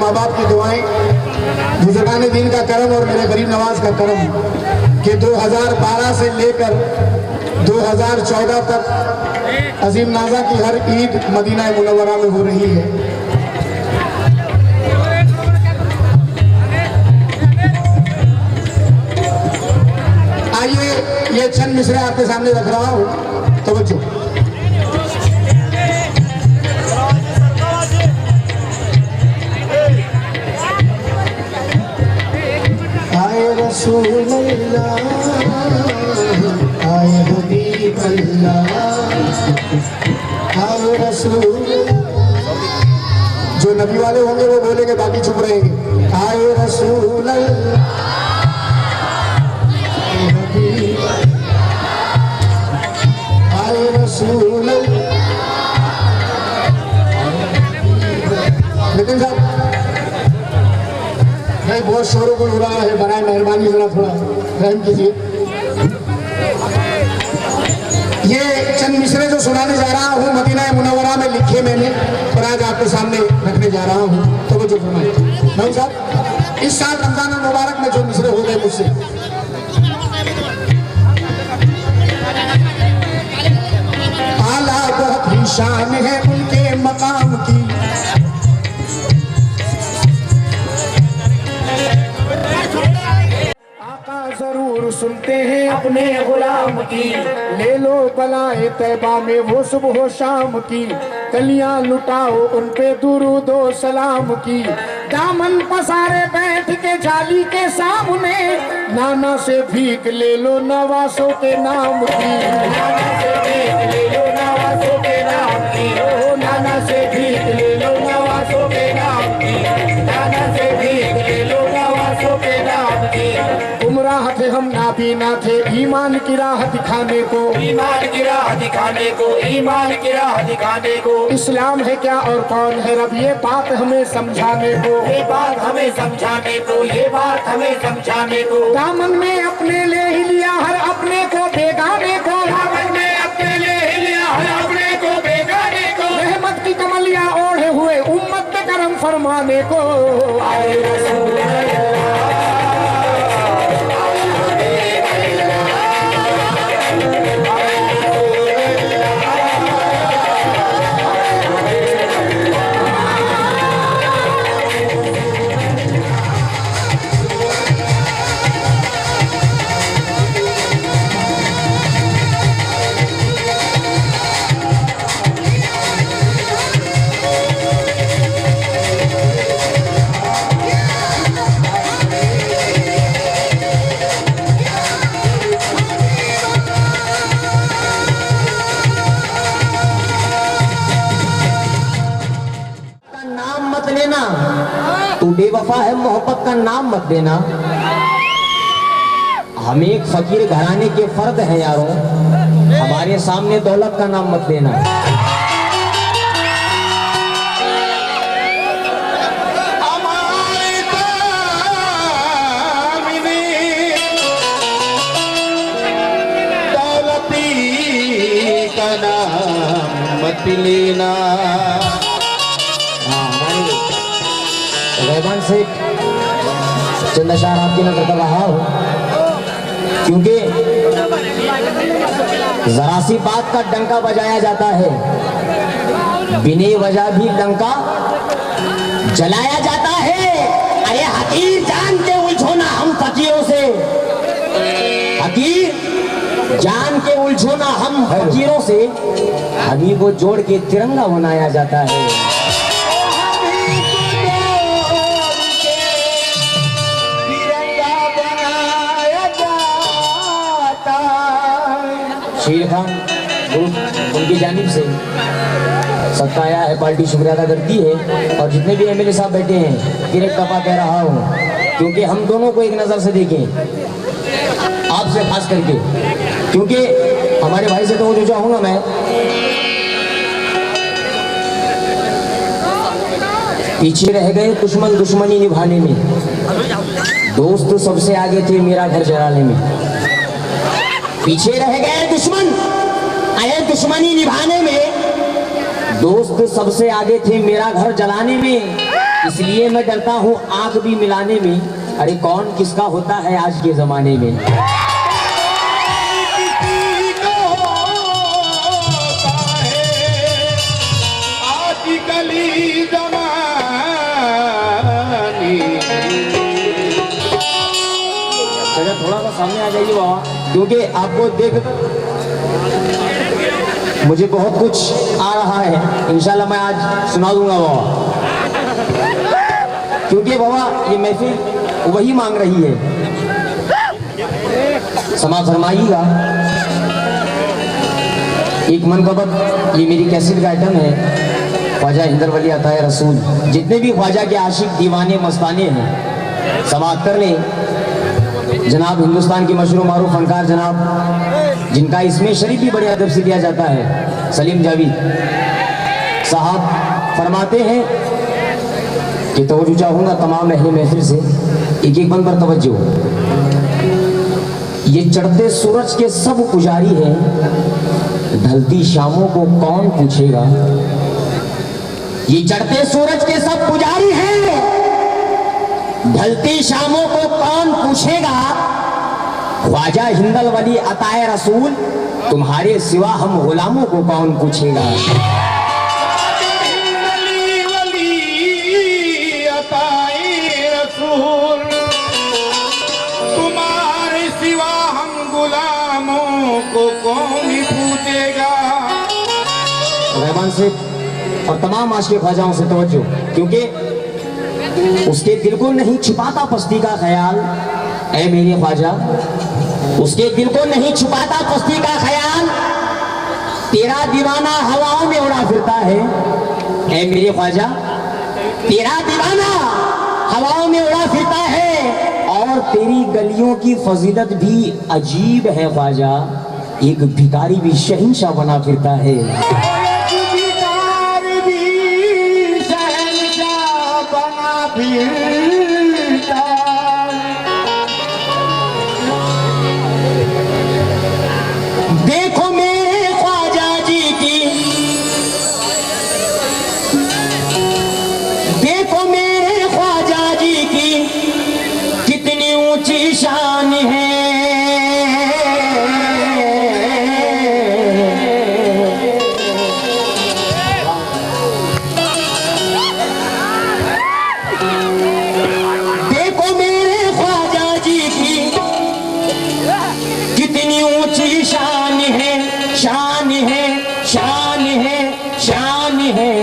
माँ बाप की दुआएं, बुजुर्गान दीन का करम और मेरे गरीब नवाज का करम कि 2012 से लेकर 2014 तक अजीम नाजा की हर ईद मदीना मुनव्वरा में हो रही है। आइए ये चंद मिसरे आपके सामने रख रहा हूँ, तवज्जो। आए रसूल अल्लाह, आए हबीब अल्लाह, आए रसूल। जो नबी वाले होंगे वो बोलेंगे, बाकी चुप रहेंगे। आए रसूल अल्लाह, आए रसूल। लेकिन साहब भाई बहुत शोर गुल हो रहा है, बराए मेहरबानी जरा थोड़ा रहम कीजिए। ये चंद मिसरे जो सुनाने जा रहा हूँ मदीना मुनव्वरा में लिखे मैंने और आज आपके सामने रखने जा रहा हूँ, तो वो जो फरमाए भाई साहब। इस साल रमजान मुबारक में जो मिसरे हो गए मुझसे, आला बहुत ही शान है उनके मकाम की, आका जरूर सुनते हैं अपने गुलाम की। ले लो बलाए तैबा में वो सुबह हो शाम की, कलियां लुटाओ उन पे दुरूदो सलाम की। दामन पसारे बैठ के जाली के सामने, नाना से भीख ले लो नवासों के नाम की। नाना से भीख ले लो नवासों के नाम की, ओ नाना से भीख ले लो नवासों के नाम की, नाना से भीख ले लो नवासों के नाम की। गुमराह थे हम नाबीना थे ईमान की राह दिखाने को, ईमान की राह दिखाने को, ईमान की राह दिखाने को। इस्लाम है क्या और कौन है रब, ये बात हमें समझाने को, ये बात हमें समझाने को, ये बात हमें समझाने को। दामन में अपने ले ही लिया हर अपने को बेगाने को, दामन में अपने ले ही लिया हर अपने को बेगाने को। रहमत की कमलियां ओढ़े हुए उम्मत पे करम फरमाने को। आए रसूल तू बेवफा है, मोहब्बत का नाम मत देना। हम एक फकीर घराने के फर्द हैं यारों, हमारे सामने दौलत का नाम मत देना। दौलती का नाम मत लेना। रहमान से चंद अशार आपकी नजर कर रहा हो, क्योंकि जरा सी बात का डंका बजाया जाता है, बिने वजह भी डंका जलाया जाता है। अरे हकीर जान के उलझो ना हम फकीरों से, हकीर जान के उलझो ना हम फकीरों से, हमी को जोड़ के तिरंगा बनाया जाता है। शेर खान उनकी जानिब से सबका आया है, पार्टी शुक्रिया अदा करती है। और जितने भी एमएलए साहब बैठे हैं, फिर एक दफा कह रहा हूँ, क्योंकि हम दोनों को एक नज़र से देखें, आपसे खास करके, क्योंकि हमारे भाई से तो जो चाहूँगा मैं, पीछे रह गए दुश्मन दुश्मनी निभाने में, दोस्त सबसे आगे थे मेरा घर जलाने में। पीछे रह गए दुश्मन आए दुश्मनी निभाने में, दोस्त सबसे आगे थे मेरा घर जलाने में। इसलिए मैं डरता हूँ आंख भी मिलाने में। अरे कौन किसका होता है आज के जमाने में। थोड़ा सा सामने आ जाइए बाबा, क्योंकि आपको देख मुझे बहुत कुछ आ रहा है। इंशाल्लाह मैं आज सुना दूंगा बाबा, क्योंकि बाबा ये महफिल वही मांग रही है। समा फरमाइएगा। एक मनकबत, ये मेरी कैसेट का आइटम है, ख्वाजा हिंदर वली अताए रसूल। जितने भी ख्वाजा के आशिक दीवाने मस्ताने हैं समाअत कर लें। जनाब हिंदुस्तान के मशहूर मारूफ फनकार जनाब, जिनका इसमें शरीफ भी बड़े अदब से दिया जाता है, सलीम जावेद साहब फरमाते हैं कि तवज्जो चाहूँगा तमाम अहले महफिल से, एक एक बंद पर तवज्जो। ये चढ़ते सूरज के सब पुजारी हैं, ढलती शामों को कौन पूछेगा। ये चढ़ते सूरज के सब पुजारी हैं, ढलती शामों को कौन पूछेगा। ख्वाजा हिंदल वली अताए रसूल, तुम्हारे सिवा हम गुलामों को कौन पूछेगा। तुम्हारे सिवा हम गुलामों को कौन पूछेगा। रहमान से और तमाम आशिक ख्वाजाओं से तवज्जो, क्योंकि उसके दिल को नहीं छुपाता पस्ती का ख्याल। ऐ मेरे ख्वाजा, उसके दिल को नहीं छुपाता पस्ती का ख्याल। तेरा दीवाना हवाओं में उड़ा फिरता है। ऐ मेरे ख्वाजा, तेरा दीवाना हवाओं में उड़ा फिरता है। और तेरी गलियों की फजीलत भी अजीब है ख्वाजा, एक भिखारी भी शहंशाह बना फिरता है। देखो मेरे ख्वाजा जी की, देखो मेरे ख्वाजा जी की कितनी ऊंची शान है। शान है, शान है, शान है।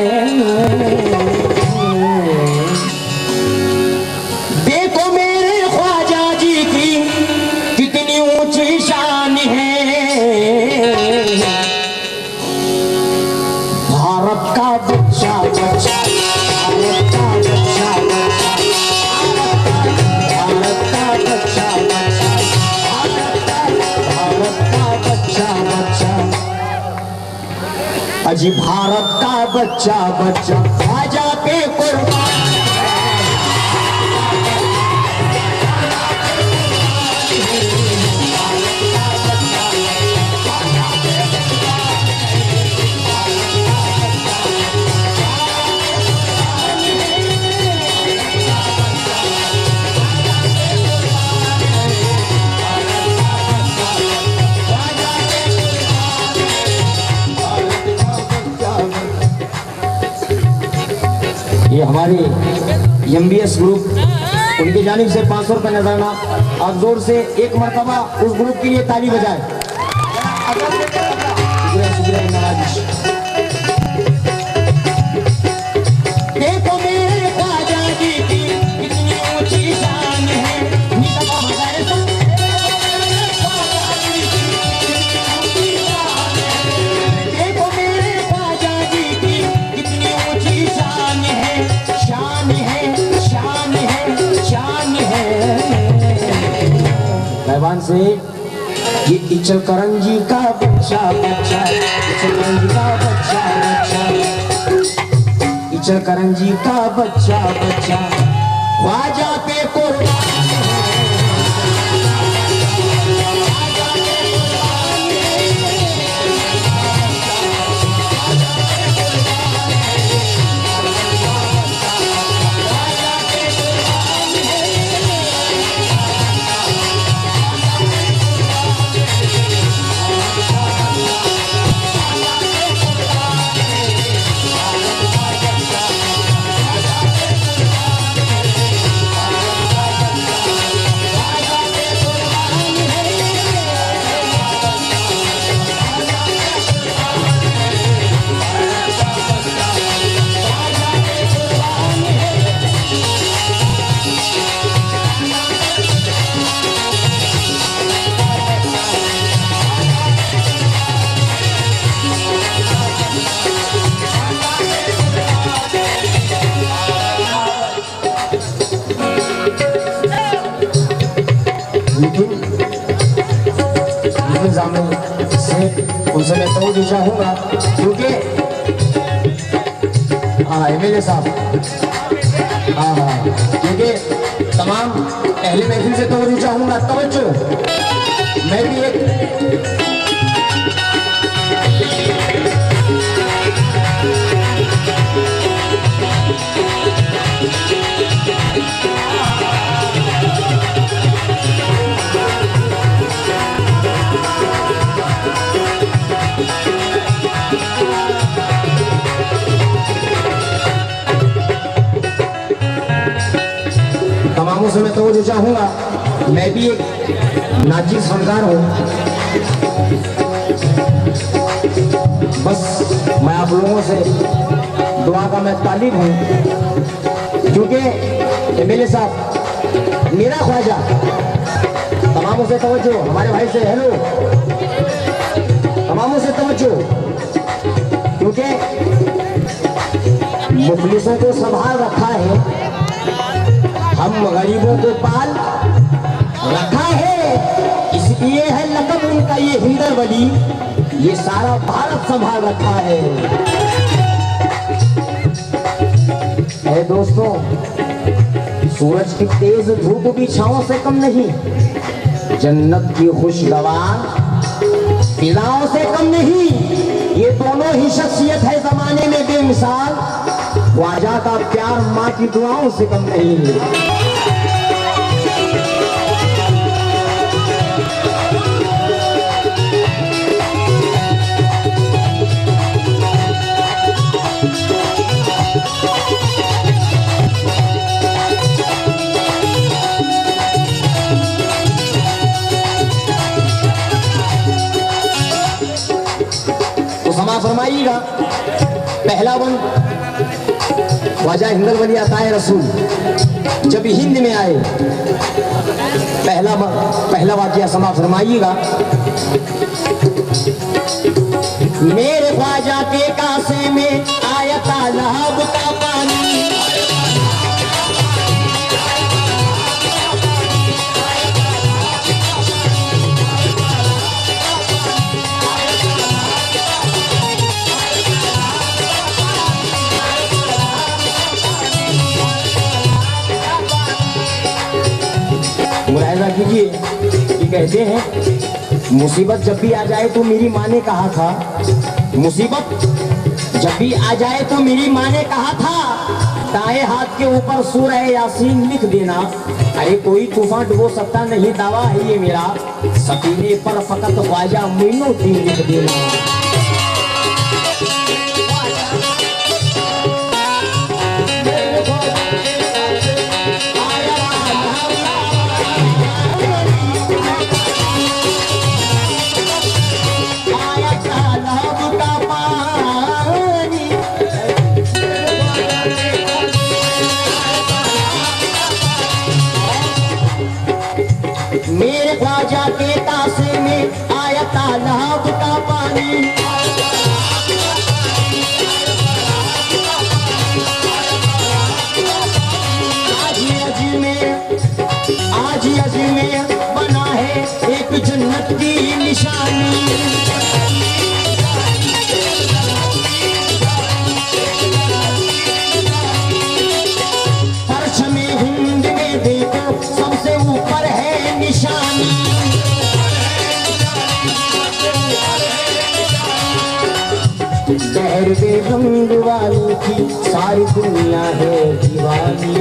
देखो मेरे ख्वाजा जी की कितनी ऊंची शान है। भारत का बच्चा बच्चा, भारत का बच्चा बच्चा, भारत का बच्चा बच्चा, भारत का बच्चा बच्चा, अजी भारत का बच्चा बच्चा ख्वाजा पे कुर्बान। ये हमारे MBS ग्रुप, उनकी जानिब से 500 रुपये नजराना। आप जोर से एक मरतबा उस ग्रुप के लिए ताली बजाएं। देखो मेरे ख्वाजा जी की कितनी ऊंची शान है। देखो मेरे ख्वाजा जी की कितनी ऊंची शान है, शान है, शान है, शान है। मेहमान से ये इचल करंजी का बच्चा बच्चा, इचल करंजी का बच्चा बच्चा, इचल करंजी का बच्चा बच्चा ख्वाजा पे कुर्बान। लेकिन जामिल सेठ उनसे मैं तवज्जो चाहूंगा, क्योंकि हाँ एमएलए साहब, हाँ क्योंकि तमाम अहले महफिल से तवज्जो चाहूंगा, तवज्जो। मैं भी एक तमामों से मैं तवज्जो चाहूंगा, मैं भी एक नाचीज फनकार हूँ। बस मैं आप लोगों से दुआ का मैं तालिब हूँ, क्योंकि एमएलए साहब मेरा ख्वाजा, तमामों से तवज्जो, हमारे भाई से हेलो, तमामों से तवज्जो, क्योंकि मुफलिसों को संभाल रखा है, हम गरीबों को पाल रखा है, इसलिए है लकब उनका ये हिंदर वली, ये सारा भारत संभाल रखा है। ऐ दोस्तों, सूरज की तेज धूप भी छांव से कम नहीं, जन्नत की खुशगवार फिजाओं से कम नहीं, ये दोनों ही शख्सियत है जमाने में बेमिसाल, ख्वाजा का प्यार माँ की दुआओं से कम नहीं। तो समा फरमाइएगा, पहला वन ख्वाजा हिंदर वली अताए रसूल जब हिंद में आए, पहला वाकया समा फरमाइएगा। मेरे ख्वाजा के कासे में आया तालाब का पानी, मुलाहिजा कीजिए कि कहते हैं मुसीबत जब भी आ जाए तो मेरी माँ ने कहा था, मुसीबत जब भी आ जाए तो मेरी माँ ने कहा था, दाएं हाथ के ऊपर सूरह यासीन लिख देना, अरे कोई तूफान डुबो सकता नहीं, दावा है ये मेरा, सफीने पर फकत ख्वाजा मोइनुद्दीन लिख देना। मेरे ख्वाजा के तासे में आया तालाब का पानी, आज अज में बना है एक जन्नत की निशानी, परचमे हिंद में देखो सबसे ऊपर है निशानी, गहर बेरंग वाली की सारी दुनिया है दीवानी,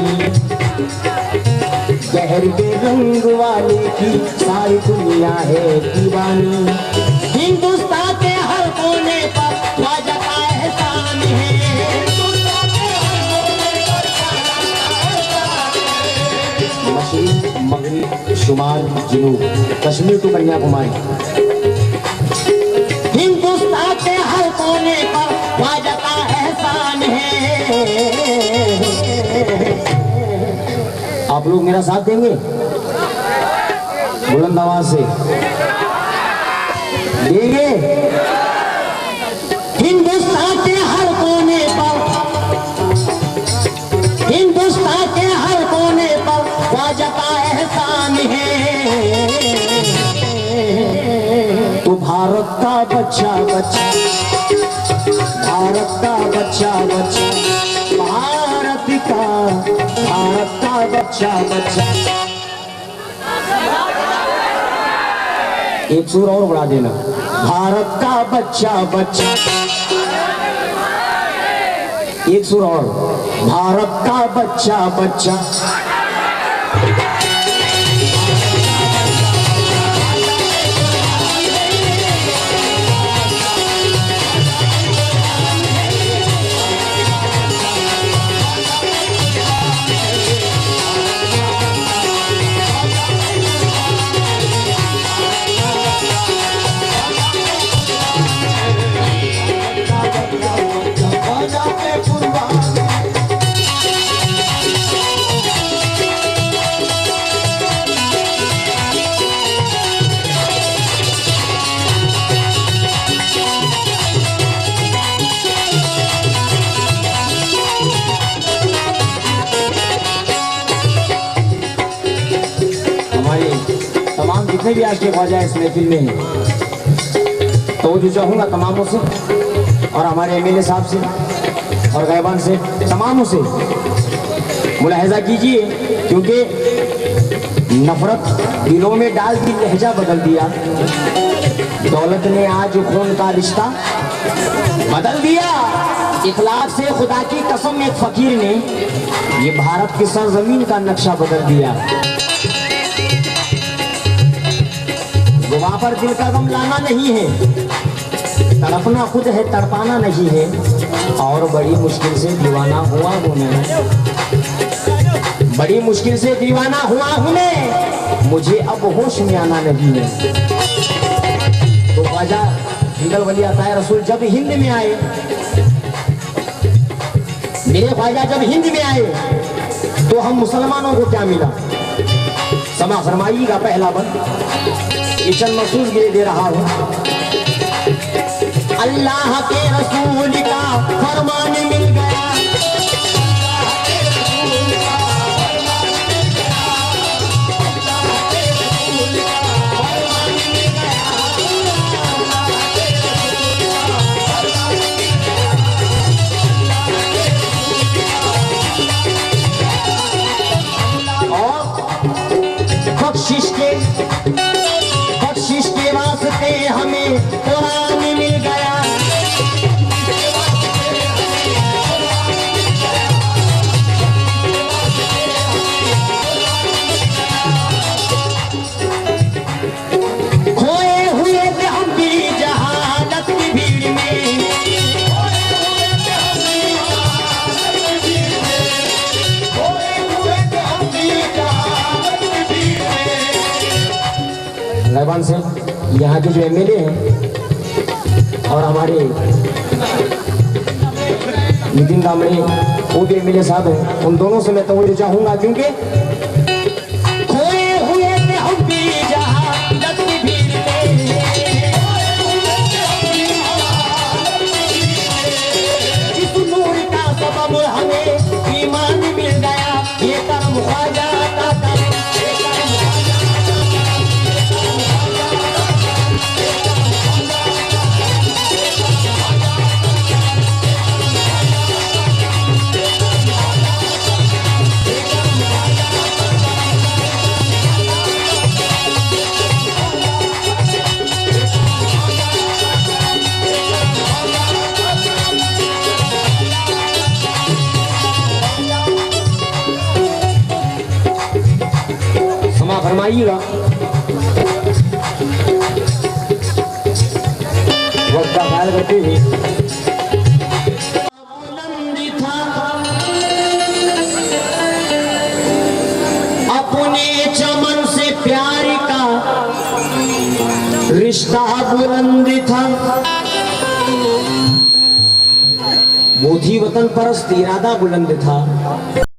गहर बेरंग वाले की सारी दुनिया है दीवानी, हिंदुस्तान के हर कोने पर ख्वाजा का एहसान है, मशरिक मगरिब शुमाल जुनूब कश्मीर टू कन्याकुमारी, हिंदुस्तान के हर कोने पर ख्वाजा का एहसान है। आप लोग मेरा साथ देंगे बुलंद आवाज से, देंगे? हिंदुस्तान के हर कोने पर, हिंदुस्तान के हर कोने पर ख्वाजा का एहसान है, भारत का बच्चा बच्चा, भारत का बच्चा बच्चा, भारत का बच्चा बच्चा। एक सुर और बढ़ा देना, भारत का बच्चा बच्चा। एक सुर और, भारत का बच्चा बच्चा। तमाम जितने भी आज के ख्वाजा इस महफिल में हैं, तो जो चाहूँगा तमामों से और हमारे एमएलए साहब से और गैबान से, तमामों से मुलाहिजा कीजिए, क्योंकि नफरत दिलों में डाल दी, लहजा बदल दिया। दौलत ने आज खून का रिश्ता बदल दिया। इखलाक से खुदा की कसम एक फकीर ने ये भारत की सरजमीन का नक्शा बदल दिया। वहाँ पर दिल का गम लाना नहीं है, तड़पना खुद है, तड़पाना नहीं है। और बड़ी मुश्किल से दीवाना हुआ हूँ मैं, बड़ी मुश्किल से दीवाना हुआ हूँ मैं, मुझे अब होश में आना नहीं है। तो ख्वाजा हिंदल वली अता रसूल जब हिंद में आए, मेरे ख्वाजा जब हिंद में आए, तो हम मुसलमानों को क्या मिला? समा फरमाइएगा पहला बंद इशन महसूस दे रहा हूँ। अल्लाह के रसूल का फरमान मिल गया, बख्शिश के वास्ते हमें कुरान मिल गया। खोए हुए थे हम भी जहालत की भीड़ में, गैबान से यहाँ के जो एमएलए हैं और हमारे नितिन दामड़े वो भी एमएलए साहब हैं, उन दोनों से मैं तवज्जो चाहूँगा, क्योंकि खोए हुए थे हम भी जहालत की भीड़ में, इस नूर का सबब हमें ईमान मिल गया। ये करम ख्वाजा का करम, फरमाइएगा। वक्त का ख्याल करते हुए अपने चमन से प्यार का रिश्ता बुलंद था, वो थी वतन परस्त, इरादा बुलंद था।